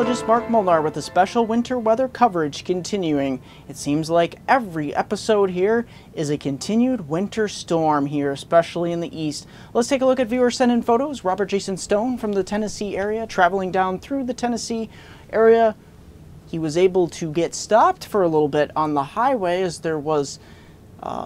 meteorologist Mark Molnar with a special winter weather coverage continuing. It seems like every episode here is a continued winter storm here, especially in the east. Let's take a look at viewer sent-in photos. Robert Jason Stone from the Tennessee area, traveling down through the Tennessee area. He was able to get stopped for a little bit on the highway as there was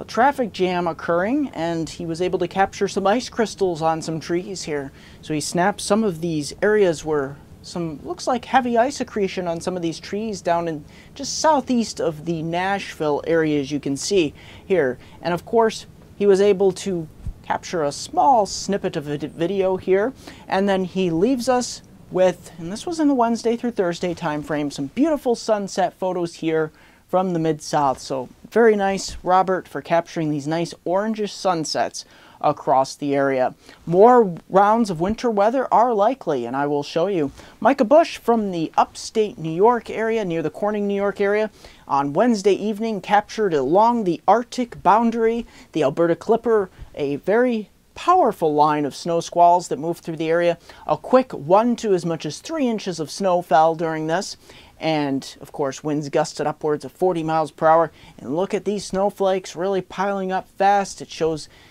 traffic jam occurring, and he was able to capture some ice crystals on some trees here. So he snapped some of these areas where some looks like heavy ice accretion on some of these trees down in just southeast of the Nashville area, as you can see here. And of course he was able to capture a small snippet of a video here, and then he leaves us with, and this was in the Wednesday through Thursday time frame, some beautiful sunset photos here from the Mid-South. So very nice, Robert, for capturing these nice orangish sunsets across the area. More rounds of winter weather are likely, and I will show you. Micah Bush from the upstate New York area, near the Corning, New York area, on Wednesday evening captured along the Arctic boundary, the Alberta Clipper, a very powerful line of snow squalls that moved through the area. A quick 1 to as much as 3 inches of snow fell during this. And of course winds gusted upwards of 40 miles per hour. And look at these snowflakes really piling up fast.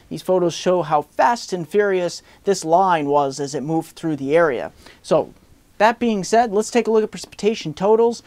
These photos show how fast and furious this line was as it moved through the area. So that being said, let's take a look at precipitation totals.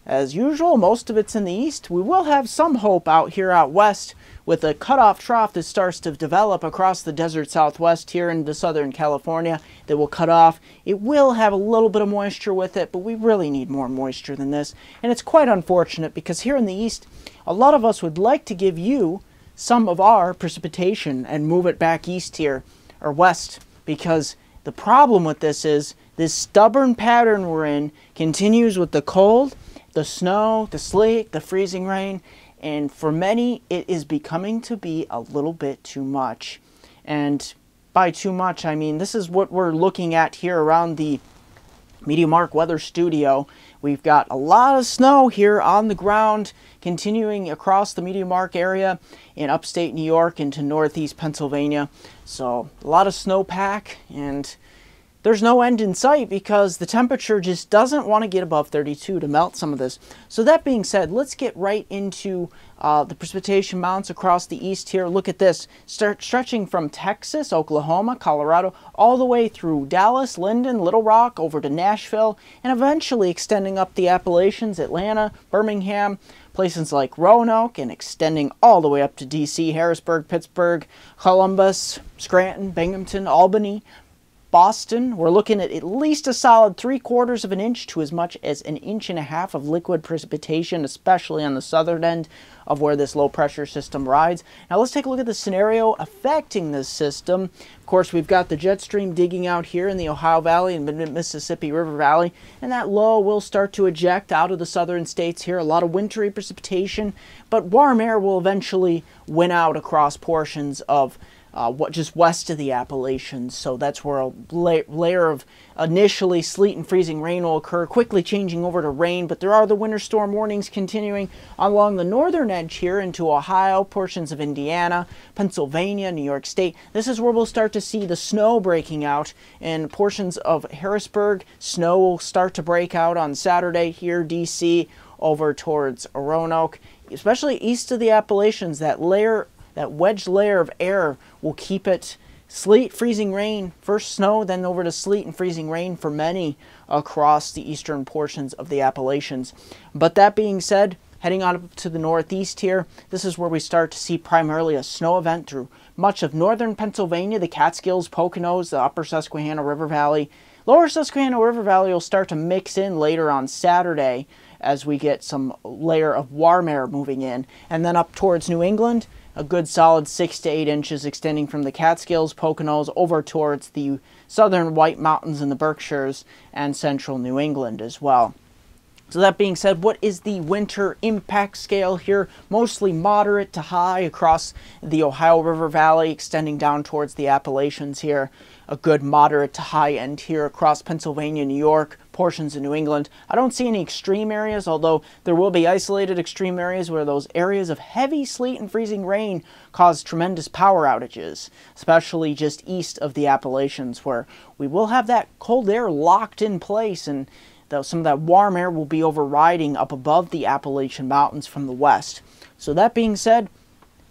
As usual, most of it's in the east. We will have some hope out here out west with a cutoff trough that starts to develop across the desert southwest here into southern California that will cut off. It will have a little bit of moisture with it, but we really need more moisture than this. And it's quite unfortunate because here in the east, a lot of us would like to give you some of our precipitation and move it back east here, or west, because the problem with this is this stubborn pattern we're in continues with the cold, the snow, the sleet, the freezing rain, and for many it is becoming to be a little bit too much. And by too much, I mean this is what we're looking at here around the MeteoMark weather studio. We've got a lot of snow here on the ground continuing across the MeteoMark area in upstate New York into northeast Pennsylvania. So a lot of snowpack, and there's no end in sight because the temperature just doesn't want to get above 32 to melt some of this. So that being said, let's get right into the precipitation mounts across the east here. Look at this, stretching from Texas, Oklahoma, Colorado, all the way through Dallas, Linden, Little Rock, over to Nashville, and eventually extending up the Appalachians, Atlanta, Birmingham, places like Roanoke, and extending all the way up to DC, Harrisburg, Pittsburgh, Columbus, Scranton, Binghamton, Albany, Boston. We're looking at least a solid 3/4 of an inch to as much as 1.5 inches of liquid precipitation, especially on the southern end of where this low pressure system rides. Now let's take a look at the scenario affecting this system. Of course, we've got the jet stream digging out here in the Ohio Valley and Mississippi River Valley, and that low will start to eject out of the southern states here. A lot of wintry precipitation, but warm air will eventually win out across portions of just west of the Appalachians. So that's where a layer of initially sleet and freezing rain will occur, quickly changing over to rain. But there are the winter storm warnings continuing along the northern edge here into Ohio, portions of Indiana, Pennsylvania, New York State. This is where we'll start to see the snow breaking out in portions of Harrisburg. Snow will start to break out on Saturday here, DC, over towards Roanoke, especially east of the Appalachians. That wedge layer of air will keep it sleet, freezing rain, first snow, then over to sleet and freezing rain for many across the eastern portions of the Appalachians. But that being said, heading on up to the northeast here, this is where we start to see primarily a snow event through much of northern Pennsylvania, the Catskills, Poconos, the upper Susquehanna River Valley. Lower Susquehanna River Valley will start to mix in later on Saturday as we get some layer of warm air moving in. And then up towards New England, a good solid 6 to 8 inches extending from the Catskills, Poconos, over towards the southern White Mountains in the Berkshires and central New England as well. So that being said, what is the winter impact scale here? Mostly moderate to high across the Ohio River Valley, extending down towards the Appalachians here. A good moderate to high end here across Pennsylvania, New York, portions of New England. I don't see any extreme areas, although there will be isolated extreme areas where those areas of heavy sleet and freezing rain cause tremendous power outages, especially just east of the Appalachians, where we will have that cold air locked in place, and some of that warm air will be overriding up above the Appalachian Mountains from the west. So that being said,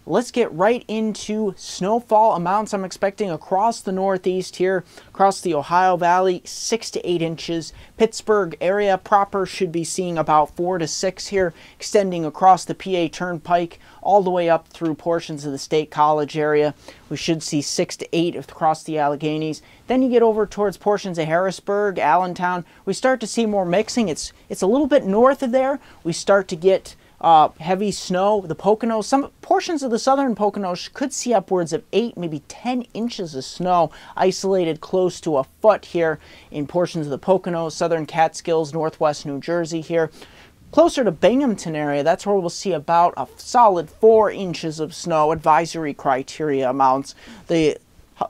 let's get right into snowfall amounts I'm expecting across the Northeast here, across the Ohio Valley, 6 to 8 inches. Pittsburgh area proper should be seeing about 4 to 6 here, extending across the PA Turnpike all the way up through portions of the State College area. We should see 6 to 8 across the Alleghenies. Then you get over towards portions of Harrisburg, Allentown. We start to see more mixing. It's a little bit north of there. We start to get heavy snow. The Poconos, some portions of the southern Poconos could see upwards of 8, maybe 10 inches of snow, isolated close to a foot here in portions of the Poconos, southern Catskills, northwest New Jersey here. Closer to Binghamton area, that's where we'll see about a solid 4 inches of snow, advisory criteria amounts. The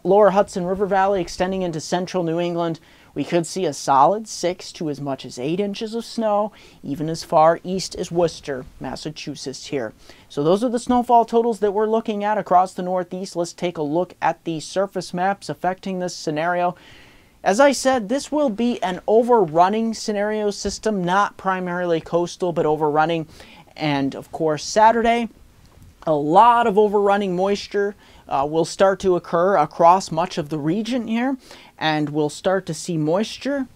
lower Hudson River Valley extending into central New England, we could see a solid 6 to as much as 8 inches of snow, even as far east as Worcester, Massachusetts here. So those are the snowfall totals that we're looking at across the Northeast. Let's take a look at the surface maps affecting this scenario. As I said, this will be an overrunning scenario system, not primarily coastal, but overrunning. And of course, Saturday, a lot of overrunning moisture will start to occur across much of the region here, and we'll start to see moisture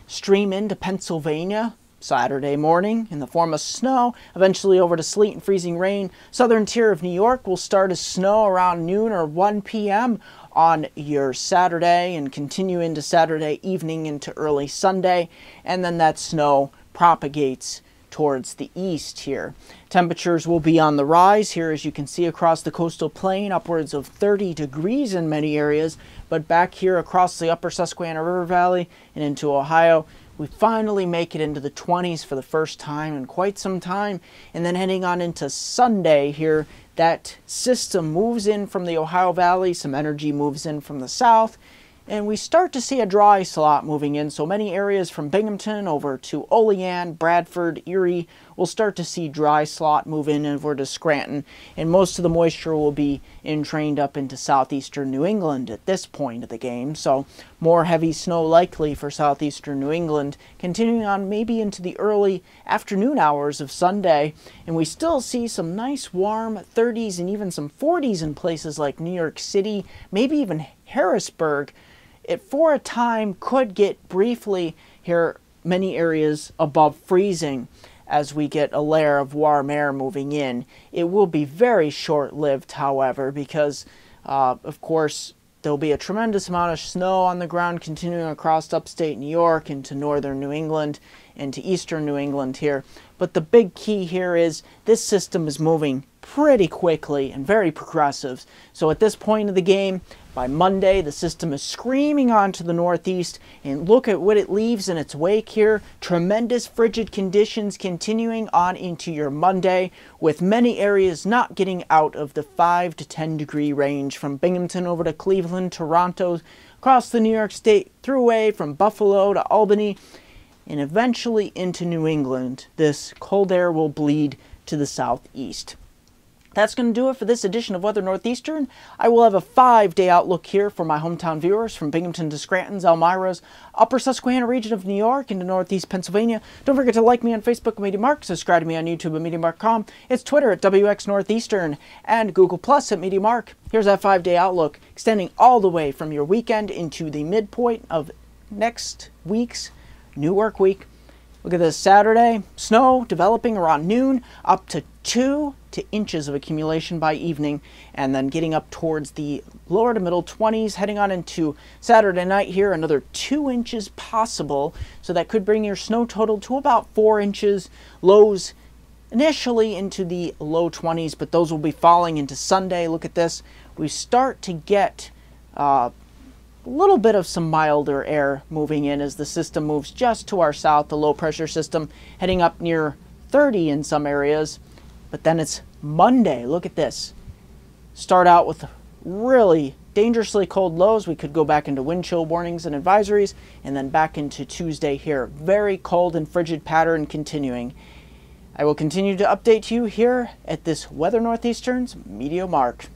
stream into Pennsylvania Saturday morning in the form of snow, eventually over to sleet and freezing rain. Southern tier of New York will start as snow around noon or 1 p.m. on your Saturday and continue into Saturday evening into early Sunday, and then that snow propagates towards the east here. Temperatures will be on the rise here, as you can see across the coastal plain, upwards of 30 degrees in many areas, but back here across the upper Susquehanna River Valley and into Ohio, we finally make it into the 20s for the first time in quite some time. And then heading on into Sunday here, that system moves in from the Ohio Valley, some energy moves in from the south, and we start to see a dry slot moving in. So many areas from Binghamton over to Olean, Bradford, Erie, we'll start to see dry slot move in over to Scranton. And most of the moisture will be entrained up into southeastern New England at this point of the game. So more heavy snow likely for southeastern New England, continuing on maybe into the early afternoon hours of Sunday. And we still see some nice warm 30s and even some 40s in places like New York City, maybe even Harrisburg. It for a time could get briefly here many areas above freezing as we get a layer of warm air moving in. It will be very short-lived, however, because of course there'll be a tremendous amount of snow on the ground continuing across upstate New York into northern New England and to eastern New England here. But the big key here is this system is moving pretty quickly and very progressive. So at this point of the game, by Monday, the system is screaming onto the northeast, and look at what it leaves in its wake here. Tremendous frigid conditions continuing on into your Monday, with many areas not getting out of the 5 to 10 degree range from Binghamton over to Cleveland, Toronto, across the New York State Thruway from Buffalo to Albany, and eventually into New England. This cold air will bleed to the southeast. That's going to do it for this edition of Weather Northeastern. I will have a 5-day outlook here for my hometown viewers from Binghamton to Scranton's, Elmira's, upper Susquehanna region of New York into northeast Pennsylvania. Don't forget to like me on Facebook at MeteoMark, subscribe to me on YouTube at MeteoMark.com. It's Twitter at WX Northeastern, and Google Plus at MeteoMark. Here's that 5-day outlook, extending all the way from your weekend into the midpoint of next week's new work week. Look at this Saturday, snow developing around noon, up to 2 inches of accumulation by evening, and then getting up towards the lower to middle 20s, heading on into Saturday night here, another 2 inches possible. So that could bring your snow total to about 4 inches, lows initially into the low 20s, but those will be falling into Sunday. Look at this, we start to get a little bit of some milder air moving in as the system moves just to our south, the low pressure system heading up near 30 in some areas. But then it's Monday. Look at this. Start out with really dangerously cold lows. We could go back into wind chill warnings and advisories, and then back into Tuesday here. Very cold and frigid pattern continuing. I will continue to update you here at this Weather Northeastern's MeteoMark.